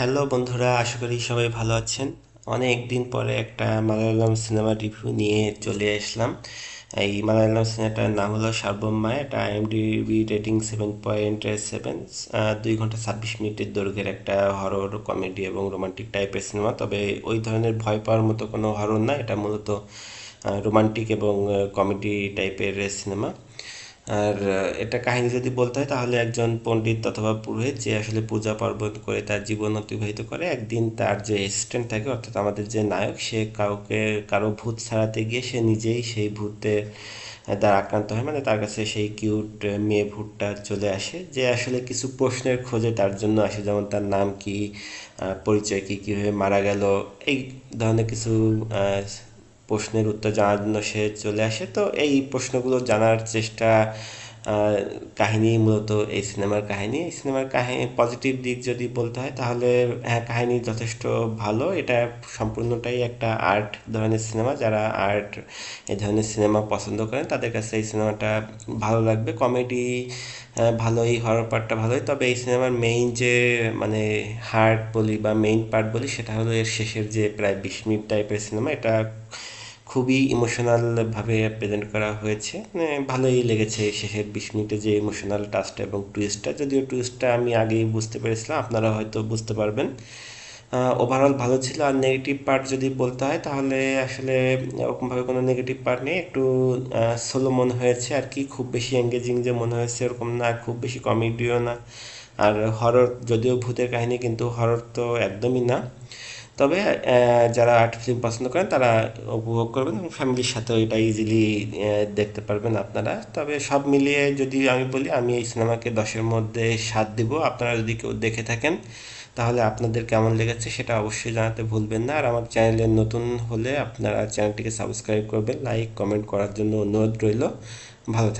Hello বন্ধুরা, আশা করি সবাই ভালো আছেন। অনেক দিন পরে একটা মালায়ালাম সিনেমার রিভিউ নিয়ে চলে আসলাম। এই মালায়ালাম সিনেমাটার নাম হলো সার্বময়। এটা IMDb রেটিং 7.7। 2 ঘন্টা 26 মিনিটের দৈর্ঘ্যের একটা হরর কমেডি এবং রোমান্টিক টাইপের সিনেমা। তবে ওই ধরনের ভয় পাওয়ার মতো কোনো হরর না, এটা মূলত রোমান্টিক এবং কমেডি টাইপের সিনেমা। আর এটা কাহিনী যদি বলতে হয় তাহলে একজন পণ্ডিত অথবা পুরোহিত যে আসলে পূজা পার্বণ করে তার জীবন অতিবাহিত করে, একদিন তার যে অ্যাসিস্ট্যান্ট থাকে অর্থাৎ আমাদের যে নায়ক, সে কারো ভূত ছাড়াতে গিয়ে সে নিজেই সেই ভূতের দ্বারা আক্রান্ত হয়। মানে তার কাছে সেই কিউট মেয়ে ভূতটা চলে আসে, যে আসলে কিছু প্রশ্নের খোঁজে তার জন্য আসে, যেমন তার নাম কি, পরিচয় কি, কীভাবে মারা গেল, এই ধরনের কিছু প্রশ্নের উত্তর জানার জন্য সে চলে আসে। তো এই প্রশ্নগুলো জানার চেষ্টা, কাহিনী মূলত এই সিনেমার কাহিনী পজিটিভ দিক যদি বলতে হয় তাহলে হ্যাঁ, কাহিনী যথেষ্ট ভালো। এটা সম্পূর্ণটাই একটা আর্ট ধরনের সিনেমা। যারা আর্ট এই ধরনের সিনেমা পছন্দ করেন তাদের কাছে এই সিনেমাটা ভালো লাগবে। কমেডি ভালোই, হরর পার্টটা ভালোই। তবে এই সিনেমার মেইন যে মানে হার্ট বলি বা মেইন পার্ট বলি, সেটা হলো এর শেষের যে প্রায় 20 মিনিট টাইপের সিনেমা। এটা খুবই ইমোশনাল ভাবে প্রেজেন্ট করা হয়েছে। মানে ভালোই লেগেছে এই শেষের 20 মিনিটে যে ইমোশনাল টাচটা এবং টুইস্টটা। যদিও টুইস্টটা আমি আগেই বুঝতে পেরেছিলাম, আপনারা হয়তো বুঝতে পারবেন। ওভারঅল ভালো ছিল। আর নেগেটিভ পার্ট যদি বলতে হয় তাহলে আসলে ওরকমভাবে কোনো নেগেটিভ পার্ট নেই। একটু সোলো মনে হয়েছে আর কি, খুব বেশি এঙ্গেজিং যে মনে হয়েছে এরকম না, আর খুব বেশি কমেডিও না। আর হরর, যদিও ভূতের কাহিনী, কিন্তু হরর তো একদমই না। তবে যারা আর্ট ফিল্ম পছন্দ করেন তারা উপভোগ করবেন এবং ফ্যামিলির সাথেও এটা ইজিলি দেখতে পারবেন আপনারা। তবে সব মিলিয়ে যদি আমি বলি, আমি এই সিনেমাকে 10-এর মধ্যে 7 দিব। আপনারা যদি কেউ দেখে থাকেন তাহলে আপনাদের কেমন লেগেছে সেটা অবশ্যই জানাতে ভুলবেন না। আর আমার চ্যানেলে নতুন হলে আপনারা চ্যানেলটিকে সাবস্ক্রাইব করবেন, লাইক কমেন্ট করার জন্য অনুরোধ রইল। ভালো থাকবেন।